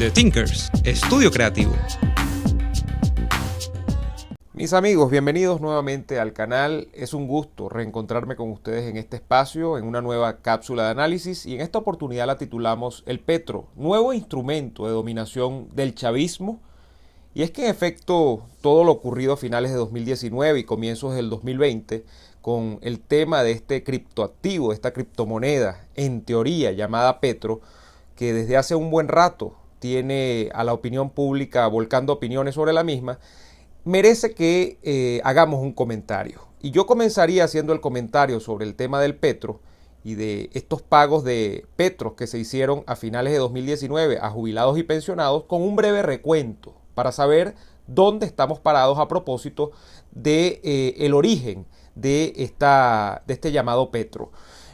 The Thinkers, estudio creativo. Mis amigos, bienvenidos nuevamente al canal. Es un gusto reencontrarme con ustedes en este espacio, en una nueva cápsula de análisis, y en esta oportunidad la titulamos El Petro, nuevo instrumento de dominación del chavismo. Y es que en efecto todo lo ocurrido a finales de 2019 y comienzos del 2020 con el tema de este criptoactivo, de esta criptomoneda en teoría llamada Petro, que desde hace un buen rato tiene a la opinión pública volcando opiniones sobre la misma, merece que hagamos un comentario. Y yo comenzaría haciendo el comentario sobre el tema del Petro y de estos pagos de Petros que se hicieron a finales de 2019 a jubilados y pensionados con un breve recuento para saber dónde estamos parados a propósito de el origen de este llamado Petro.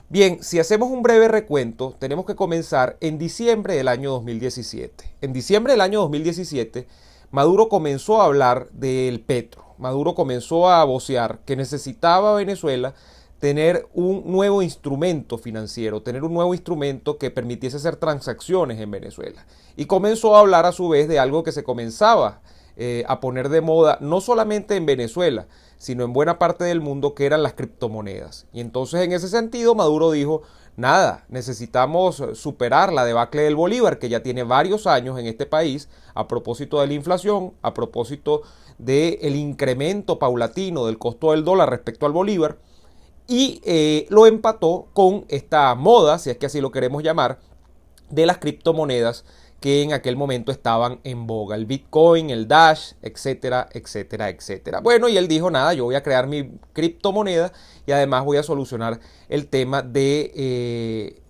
Bien, si hacemos un breve recuento, tenemos que comenzar en diciembre del año 2017. En diciembre del año 2017, Maduro comenzó a hablar del Petro. Maduro comenzó a vocear que necesitaba Venezuela tener un nuevo instrumento financiero, tener un nuevo instrumento que permitiese hacer transacciones en Venezuela. Y comenzó a hablar a su vez de algo que se comenzaba a poner de moda, no solamente en Venezuela, sino en buena parte del mundo, que eran las criptomonedas. Y entonces en ese sentido Maduro dijo, nada, necesitamos superar la debacle del Bolívar, que ya tiene varios años en este país, a propósito de la inflación, a propósito del incremento paulatino del costo del dólar respecto al Bolívar, y lo empató con esta moda, si es que así lo queremos llamar, de las criptomonedas que en aquel momento estaban en boga, el Bitcoin, el Dash, etcétera, etcétera, etcétera. Bueno, y él dijo, nada, yo voy a crear mi criptomoneda y además voy a solucionar el tema de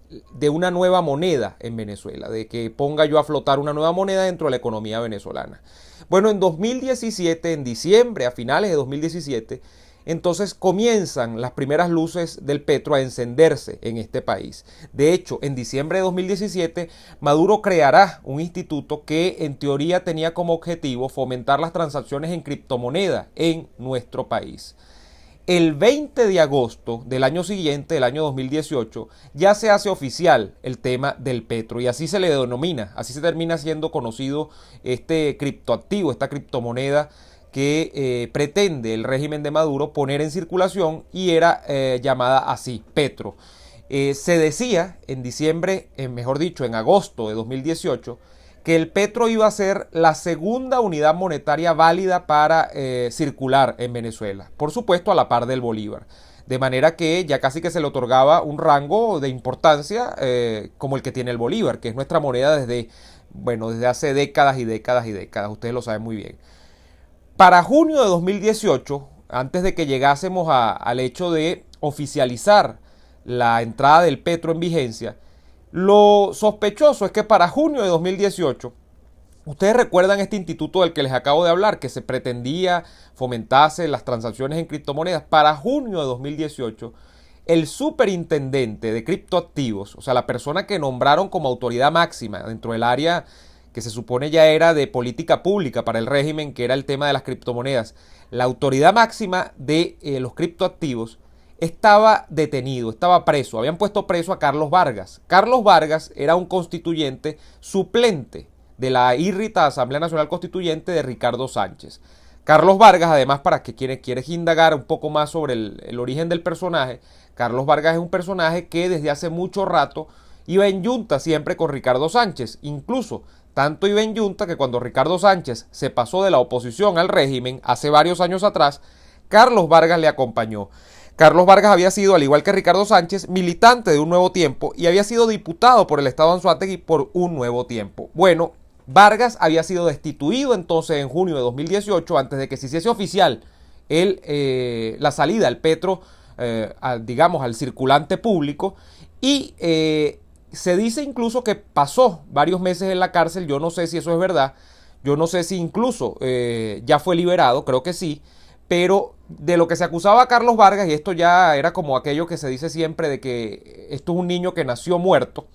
una nueva moneda en Venezuela, de que ponga yo a flotar una nueva moneda dentro de la economía venezolana. Bueno, en 2017, en diciembre, a finales de 2017, entonces comienzan las primeras luces del Petro a encenderse en este país. De hecho, en diciembre de 2017, Maduro creará un instituto que en teoría tenía como objetivo fomentar las transacciones en criptomoneda en nuestro país. El 20 de agosto del año siguiente, del año 2018, ya se hace oficial el tema del Petro y así se le denomina, así se termina siendo conocido este criptoactivo, esta criptomoneda que pretende el régimen de Maduro poner en circulación y era llamada así, Petro. Se decía en diciembre, mejor dicho, en agosto de 2018, que el Petro iba a ser la segunda unidad monetaria válida para circular en Venezuela, por supuesto a la par del Bolívar. De manera que ya casi que se le otorgaba un rango de importancia como el que tiene el Bolívar, que es nuestra moneda desde hace décadas y décadas y décadas, ustedes lo saben muy bien. Para junio de 2018, antes de que llegásemos al hecho de oficializar la entrada del Petro en vigencia, lo sospechoso es que para junio de 2018, ustedes recuerdan este instituto del que les acabo de hablar, que se pretendía fomentase las transacciones en criptomonedas. Para junio de 2018, el superintendente de criptoactivos, o sea, la persona que nombraron como autoridad máxima dentro del área que se supone ya era de política pública para el régimen, que era el tema de las criptomonedas, la autoridad máxima de los criptoactivos, estaba detenido, estaba preso. Habían puesto preso a Carlos Vargas. Carlos Vargas era un constituyente suplente de la irrita Asamblea Nacional Constituyente de Ricardo Sánchez. Carlos Vargas, además, para que quieres indagar un poco más sobre el origen del personaje, Carlos Vargas es un personaje que desde hace mucho rato iba en yunta siempre con Ricardo Sánchez. Incluso tanto iba en yunta que cuando Ricardo Sánchez se pasó de la oposición al régimen hace varios años atrás, Carlos Vargas le acompañó. Carlos Vargas había sido, al igual que Ricardo Sánchez, militante de Un Nuevo Tiempo y había sido diputado por el estado Anzoátegui por Un Nuevo Tiempo. Bueno, Vargas había sido destituido entonces en junio de 2018, antes de que se hiciese oficial la salida del Petro, al circulante público, y se dice incluso que pasó varios meses en la cárcel. Yo no sé si eso es verdad, yo no sé si incluso ya fue liberado, creo que sí, pero de lo que se acusaba a Carlos Vargas, y esto ya era como aquello que se dice siempre de que esto es un niño que nació muerto,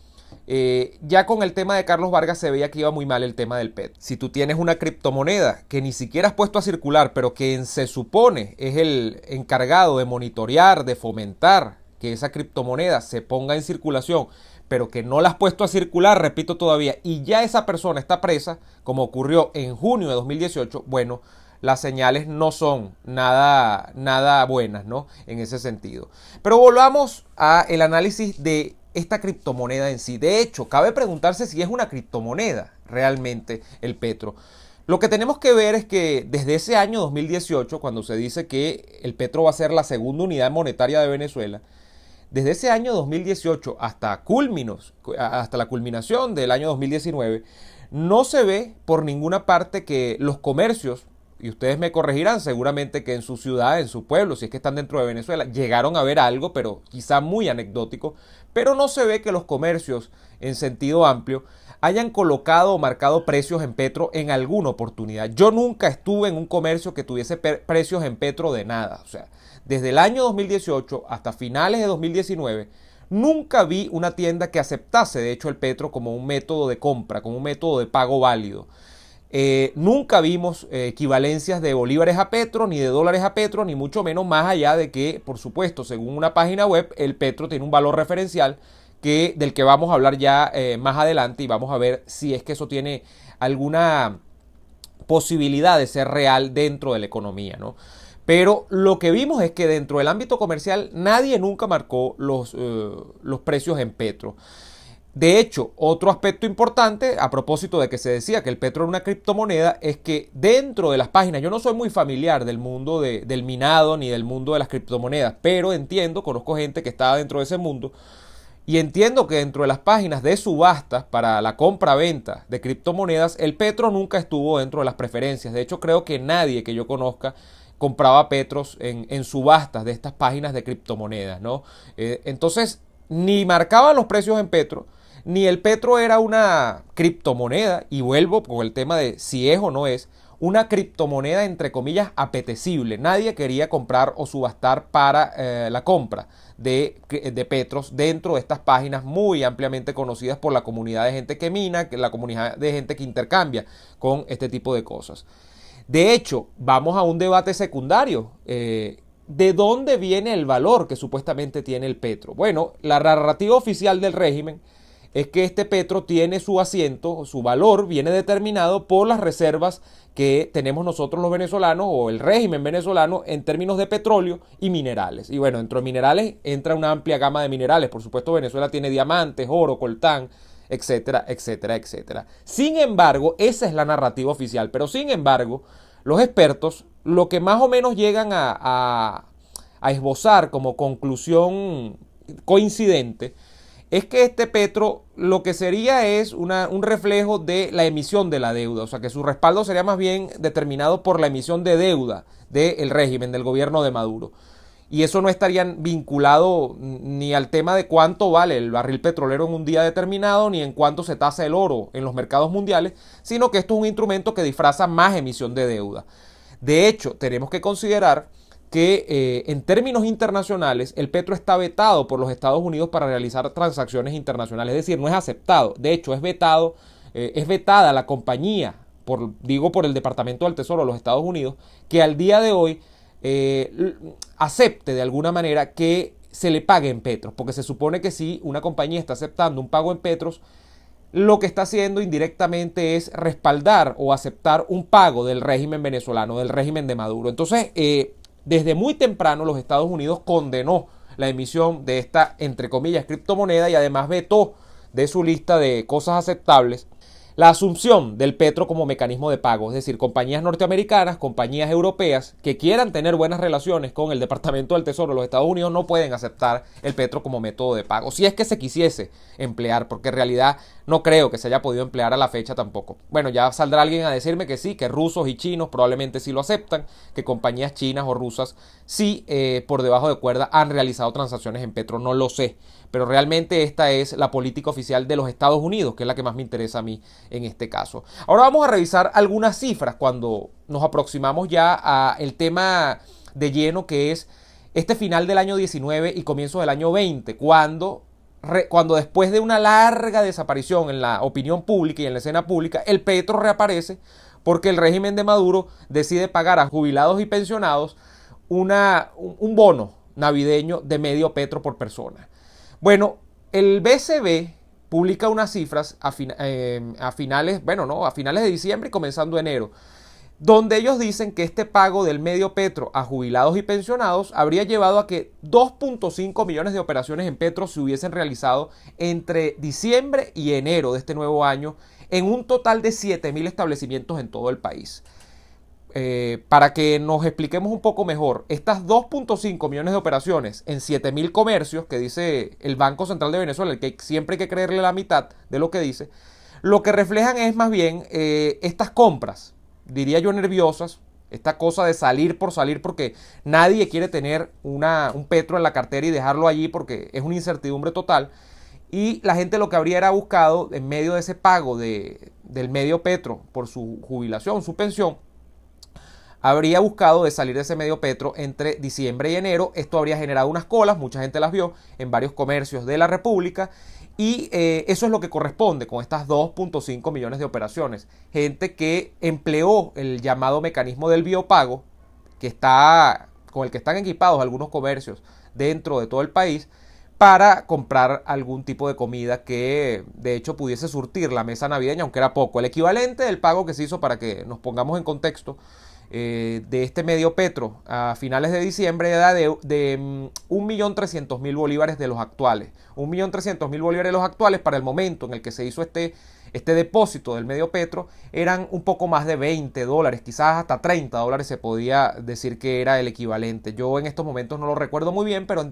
ya con el tema de Carlos Vargas se veía que iba muy mal el tema del Petro. Si tú tienes una criptomoneda que ni siquiera has puesto a circular, pero que se supone es el encargado de monitorear, de fomentar que esa criptomoneda se ponga en circulación, pero que no la has puesto a circular, repito todavía, y ya esa persona está presa, como ocurrió en junio de 2018, bueno, las señales no son nada buenas, ¿no? En ese sentido. Pero volvamos al análisis de esta criptomoneda en sí. De hecho, cabe preguntarse si es una criptomoneda realmente el Petro. Lo que tenemos que ver es que desde ese año 2018, cuando se dice que el Petro va a ser la segunda unidad monetaria de Venezuela, desde ese año 2018 hasta la culminación del año 2019, no se ve por ninguna parte que los comercios, y ustedes me corregirán seguramente que en su ciudad, en su pueblo, si es que están dentro de Venezuela, llegaron a ver algo, pero quizá muy anecdótico, pero no se ve que los comercios en sentido amplio hayan colocado o marcado precios en Petro en alguna oportunidad. Yo nunca estuve en un comercio que tuviese precios en Petro de nada. O sea, desde el año 2018 hasta finales de 2019, nunca vi una tienda que aceptase, de hecho, el Petro como un método de compra, como un método de pago válido. Nunca vimos equivalencias de bolívares a Petro, ni de dólares a Petro, ni mucho menos, más allá de que, por supuesto, según una página web, el Petro tiene un valor referencial del que vamos a hablar ya más adelante, y vamos a ver si es que eso tiene alguna posibilidad de ser real dentro de la economía, ¿no? Pero lo que vimos es que dentro del ámbito comercial nadie nunca marcó los precios en Petro. De hecho, otro aspecto importante, a propósito de que se decía que el Petro era una criptomoneda, es que dentro de las páginas, yo no soy muy familiar del mundo del minado ni del mundo de las criptomonedas, pero conozco gente que estaba dentro de ese mundo, y entiendo que dentro de las páginas de subastas para la compra-venta de criptomonedas, el Petro nunca estuvo dentro de las preferencias. De hecho, creo que nadie que yo conozca compraba Petros en subastas de estas páginas de criptomonedas, ¿no? Entonces, ni marcaban los precios en Petro, ni el Petro era una criptomoneda, y vuelvo con el tema de si es o no es, una criptomoneda entre comillas apetecible. Nadie quería comprar o subastar para la compra de Petros dentro de estas páginas muy ampliamente conocidas por la comunidad de gente que mina, la comunidad de gente que intercambia con este tipo de cosas. De hecho, vamos a un debate secundario. ¿De dónde viene el valor que supuestamente tiene el Petro? Bueno, la narrativa oficial del régimen es que este Petro tiene su asiento, su valor viene determinado por las reservas que tenemos nosotros los venezolanos o el régimen venezolano en términos de petróleo y minerales. Y bueno, dentro de minerales entra una amplia gama de minerales. Por supuesto, Venezuela tiene diamantes, oro, coltán, etcétera, etcétera, etcétera. Sin embargo, esa es la narrativa oficial. Pero sin embargo, los expertos lo que más o menos llegan a esbozar como conclusión coincidente es que este Petro lo que sería es un reflejo de la emisión de la deuda, o sea que su respaldo sería más bien determinado por la emisión de deuda del régimen, del gobierno de Maduro. Y eso no estaría vinculado ni al tema de cuánto vale el barril petrolero en un día determinado, ni en cuánto se tasa el oro en los mercados mundiales, sino que esto es un instrumento que disfraza más emisión de deuda. De hecho, tenemos que considerar que en términos internacionales el Petro está vetado por los Estados Unidos para realizar transacciones internacionales, es decir, no es aceptado. De hecho, es vetada la compañía, por el Departamento del Tesoro de los Estados Unidos, que al día de hoy acepte de alguna manera que se le pague en petros, porque se supone que si una compañía está aceptando un pago en petros, lo que está haciendo indirectamente es respaldar o aceptar un pago del régimen venezolano, del régimen de Maduro. Entonces, desde muy temprano los Estados Unidos condenó la emisión de esta, entre comillas, criptomoneda, y además vetó de su lista de cosas aceptables la asunción del Petro como mecanismo de pago. Es decir, compañías norteamericanas, compañías europeas que quieran tener buenas relaciones con el Departamento del Tesoro de los Estados Unidos no pueden aceptar el Petro como método de pago, si es que se quisiese emplear, porque en realidad no creo que se haya podido emplear a la fecha tampoco. Bueno, ya saldrá alguien a decirme que sí, que rusos y chinos probablemente sí lo aceptan, que compañías chinas o rusas sí por debajo de cuerda han realizado transacciones en Petro, no lo sé. Pero realmente esta es la política oficial de los Estados Unidos, que es la que más me interesa a mí en este caso. Ahora vamos a revisar algunas cifras cuando nos aproximamos ya al tema de lleno, que es este final del año 19 y comienzo del año 20, cuando después de una larga desaparición en la opinión pública y en la escena pública, el Petro reaparece porque el régimen de Maduro decide pagar a jubilados y pensionados un bono navideño de medio petro por persona. Bueno, el BCB publica unas cifras a finales de diciembre y comenzando enero, donde ellos dicen que este pago del medio Petro a jubilados y pensionados habría llevado a que 2.5 millones de operaciones en Petro se hubiesen realizado entre diciembre y enero de este nuevo año, en un total de 7.000 establecimientos en todo el país. Para que nos expliquemos un poco mejor, estas 2.5 millones de operaciones en 7.000 comercios, que dice el Banco Central de Venezuela, el que siempre hay que creerle la mitad de lo que dice, lo que reflejan es más bien estas compras, diría yo nerviosas, esta cosa de salir por salir, porque nadie quiere tener un Petro en la cartera y dejarlo allí porque es una incertidumbre total. Y la gente lo que habría buscado en medio de ese pago del medio Petro por su jubilación, su pensión, habría buscado de salir de ese medio Petro entre diciembre y enero. Esto habría generado unas colas, mucha gente las vio en varios comercios de la República. Y eso es lo que corresponde con estas 2.5 millones de operaciones. Gente que empleó el llamado mecanismo del biopago, con el que están equipados algunos comercios dentro de todo el país, para comprar algún tipo de comida que de hecho pudiese surtir la mesa navideña, aunque era poco. El equivalente del pago que se hizo, para que nos pongamos en contexto, de este medio Petro a finales de diciembre era de 1.300.000 bolívares de los actuales. 1.300.000 bolívares de los actuales para el momento en el que se hizo este depósito del medio Petro eran un poco más de $20, quizás hasta $30 se podía decir que era el equivalente. Yo en estos momentos no lo recuerdo muy bien, pero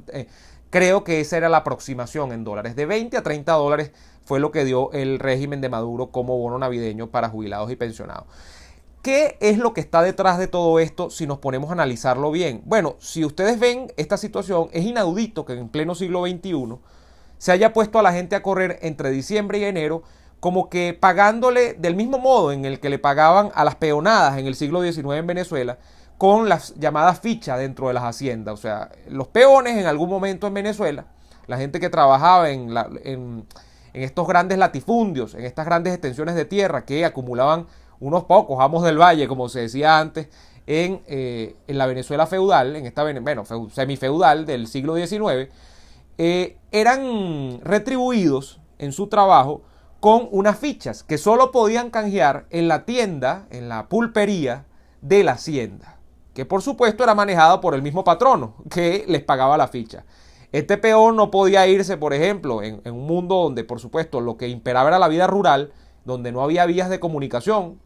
creo que esa era la aproximación en dólares. De 20 a 30 dólares fue lo que dio el régimen de Maduro como bono navideño para jubilados y pensionados. ¿Qué es lo que está detrás de todo esto si nos ponemos a analizarlo bien? Bueno, si ustedes ven esta situación, es inaudito que en pleno siglo XXI se haya puesto a la gente a correr entre diciembre y enero, como que pagándole del mismo modo en el que le pagaban a las peonadas en el siglo XIX en Venezuela, con las llamadas fichas dentro de las haciendas. O sea, los peones en algún momento en Venezuela, la gente que trabajaba en estos grandes latifundios, en estas grandes extensiones de tierra que acumulaban unos pocos amos del valle, como se decía antes, en la Venezuela feudal, en esta semifeudal del siglo XIX, eran retribuidos en su trabajo con unas fichas que solo podían canjear en la tienda, en la pulpería de la hacienda, que por supuesto era manejada por el mismo patrono que les pagaba la ficha. Este peón no podía irse, por ejemplo, en un mundo donde por supuesto lo que imperaba era la vida rural, donde no había vías de comunicación.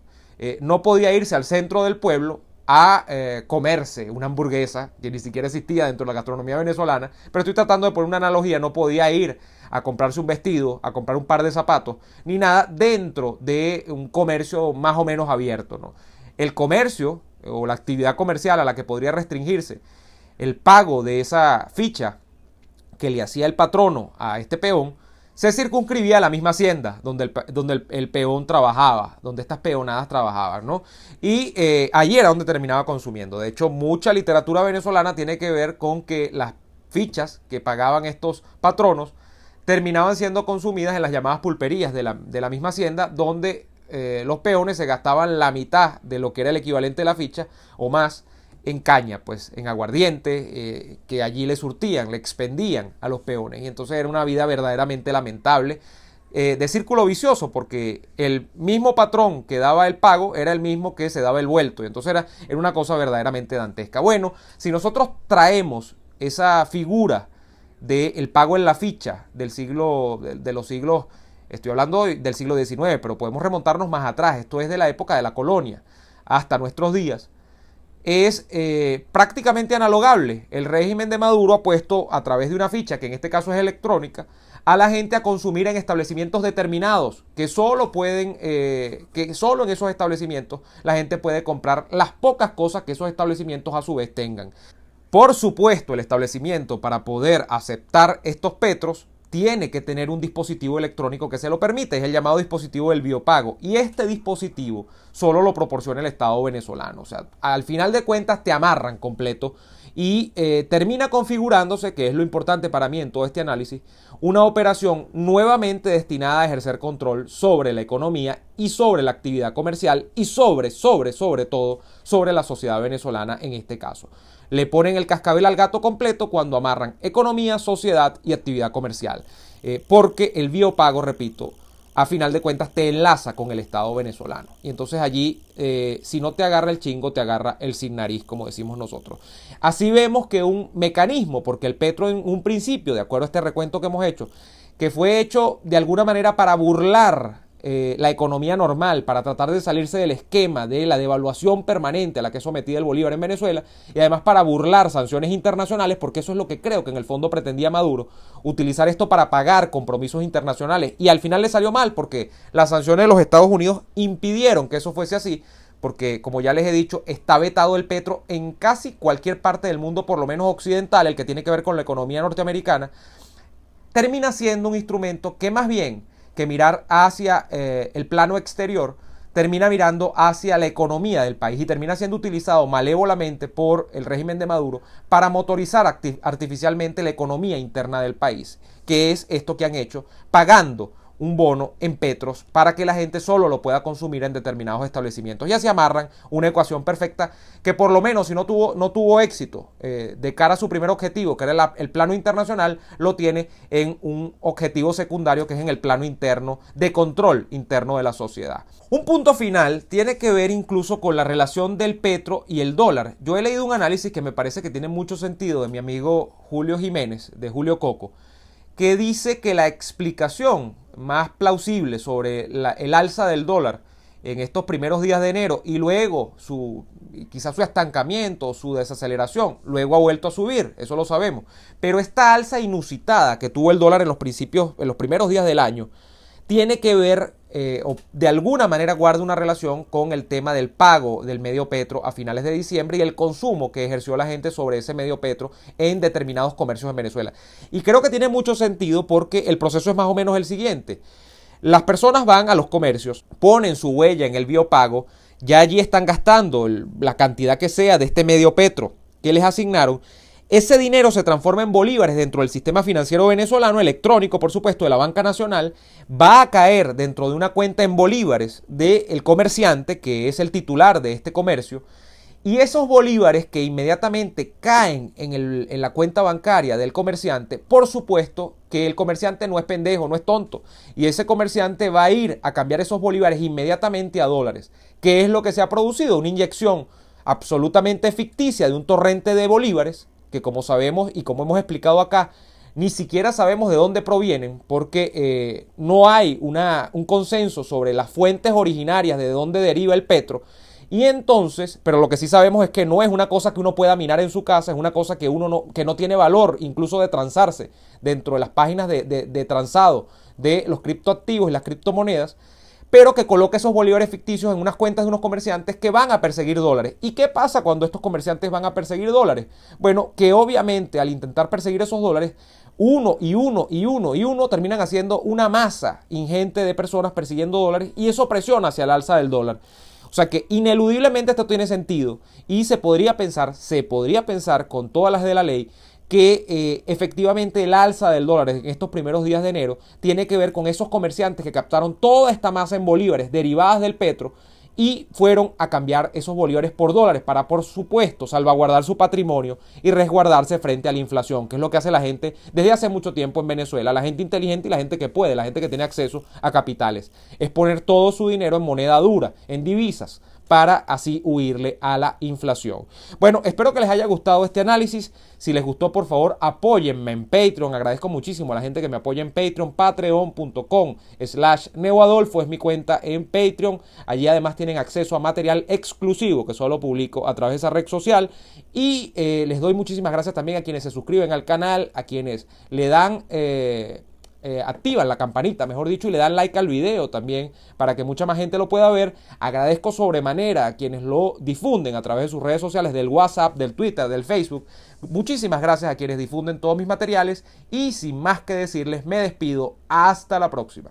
No podía irse al centro del pueblo a comerse una hamburguesa que ni siquiera existía dentro de la gastronomía venezolana, pero estoy tratando de poner una analogía. No podía ir a comprarse un vestido, a comprar un par de zapatos, ni nada dentro de un comercio más o menos abierto, ¿no? El comercio o la actividad comercial a la que podría restringirse el pago de esa ficha que le hacía el patrono a este peón se circunscribía a la misma hacienda donde el peón trabajaba, donde estas peonadas trabajaban, ¿no? Y allí era donde terminaba consumiendo. De hecho, mucha literatura venezolana tiene que ver con que las fichas que pagaban estos patronos terminaban siendo consumidas en las llamadas pulperías de la misma hacienda, donde los peones se gastaban la mitad de lo que era el equivalente de la ficha o más en caña, pues en aguardiente, que allí le surtían, le expendían a los peones. Y entonces era una vida verdaderamente lamentable, de círculo vicioso, porque el mismo patrón que daba el pago era el mismo que se daba el vuelto. Y entonces era una cosa verdaderamente dantesca. Bueno, si nosotros traemos esa figura del pago en la ficha de los siglos, estoy hablando del siglo XIX, pero podemos remontarnos más atrás, esto es de la época de la colonia hasta nuestros días, es prácticamente analogable. El régimen de Maduro ha puesto a través de una ficha, que en este caso es electrónica, a la gente a consumir en establecimientos determinados, que solo en esos establecimientos la gente puede comprar las pocas cosas que esos establecimientos a su vez tengan. Por supuesto, el establecimiento, para poder aceptar estos petros, tiene que tener un dispositivo electrónico que se lo permite, es el llamado dispositivo del biopago, y este dispositivo solo lo proporciona el Estado venezolano. O sea, al final de cuentas te amarran completo y termina configurándose, que es lo importante para mí en todo este análisis, una operación nuevamente destinada a ejercer control sobre la economía y sobre la actividad comercial y sobre todo sobre la sociedad venezolana en este caso. le ponen el cascabel al gato completo cuando amarran economía, sociedad y actividad comercial. Porque el biopago, repito, a final de cuentas te enlaza con el Estado venezolano. Y entonces allí, si no te agarra el chingo, te agarra el sin nariz, como decimos nosotros. Así vemos que un mecanismo, porque el Petro en un principio, de acuerdo a este recuento que hemos hecho, que fue hecho de alguna manera para burlar la economía normal, para tratar de salirse del esquema de la devaluación permanente a la que es sometida el bolívar en Venezuela, y además para burlar sanciones internacionales, porque eso es lo que creo que en el fondo pretendía Maduro, utilizar esto para pagar compromisos internacionales, y al final le salió mal, porque las sanciones de los Estados Unidos impidieron que eso fuese así, porque como ya les he dicho, está vetado el petro en casi cualquier parte del mundo, por lo menos occidental, el que tiene que ver con la economía norteamericana. Termina siendo un instrumento que más bien que mirar hacia el plano exterior, termina mirando hacia la economía del país y termina siendo utilizado malévolamente por el régimen de Maduro para motorizar artificialmente la economía interna del país, que es esto que han hecho, pagando un bono en petros para que la gente solo lo pueda consumir en determinados establecimientos. Y así amarran una ecuación perfecta que por lo menos si no tuvo éxito de cara a su primer objetivo, que era el plano internacional, lo tiene en un objetivo secundario que es en el plano interno de control interno de la sociedad. Un punto final tiene que ver incluso con la relación del petro y el dólar. Yo he leído un análisis que me parece que tiene mucho sentido de mi amigo Julio Jiménez, de Julio Coco, que dice que la explicación más plausible sobre el alza del dólar en estos primeros días de enero y luego quizás su estancamiento, su desaceleración, luego ha vuelto a subir, eso lo sabemos, pero esta alza inusitada que tuvo el dólar en los primeros días del año, tiene que ver o de alguna manera guarda una relación con el tema del pago del medio petro a finales de diciembre y el consumo que ejerció la gente sobre ese medio petro en determinados comercios en Venezuela. Y creo que tiene mucho sentido porque el proceso es más o menos el siguiente. Las personas van a los comercios, ponen su huella en el biopago, ya allí están gastando la cantidad que sea de este medio petro que les asignaron. Ese dinero se transforma en bolívares dentro del sistema financiero venezolano, electrónico por supuesto, de la banca nacional, va a caer dentro de una cuenta en bolívares del comerciante, que es el titular de este comercio, y esos bolívares que inmediatamente caen en la cuenta bancaria del comerciante, por supuesto que el comerciante no es pendejo, no es tonto, y ese comerciante va a ir a cambiar esos bolívares inmediatamente a dólares. ¿Qué es lo que se ha producido? Una inyección absolutamente ficticia de un torrente de bolívares, que como sabemos y como hemos explicado acá, ni siquiera sabemos de dónde provienen, porque no hay un consenso sobre las fuentes originarias de dónde deriva el petro. Y entonces, pero lo que sí sabemos es que no es una cosa que uno pueda minar en su casa, es una cosa que que no tiene valor incluso de transarse dentro de las páginas de transado de los criptoactivos y las criptomonedas, pero que coloca esos bolívares ficticios en unas cuentas de unos comerciantes que van a perseguir dólares. ¿Y qué pasa cuando estos comerciantes van a perseguir dólares? Bueno, que obviamente al intentar perseguir esos dólares, uno terminan haciendo una masa ingente de personas persiguiendo dólares y eso presiona hacia el alza del dólar. O sea que ineludiblemente esto tiene sentido y se podría pensar con todas las de la ley que efectivamente el alza del dólar en estos primeros días de enero tiene que ver con esos comerciantes que captaron toda esta masa en bolívares derivadas del petro y fueron a cambiar esos bolívares por dólares para, por supuesto, salvaguardar su patrimonio y resguardarse frente a la inflación, que es lo que hace la gente desde hace mucho tiempo en Venezuela, la gente inteligente y la gente que puede, la gente que tiene acceso a capitales, es poner todo su dinero en moneda dura, en divisas, para así huirle a la inflación. Bueno, espero que les haya gustado este análisis. Si les gustó, por favor, apóyenme en Patreon. Agradezco muchísimo a la gente que me apoya en Patreon. Patreon.com/neoadolfo es mi cuenta en Patreon. Allí además tienen acceso a material exclusivo que solo publico a través de esa red social. Y les doy muchísimas gracias también a quienes se suscriben al canal, a quienes le dan... activan la campanita, mejor dicho, y le dan like al video también para que mucha más gente lo pueda ver. Agradezco sobremanera a quienes lo difunden a través de sus redes sociales, del WhatsApp, del Twitter, del Facebook. Muchísimas gracias a quienes difunden todos mis materiales y sin más que decirles, me despido. Hasta la próxima.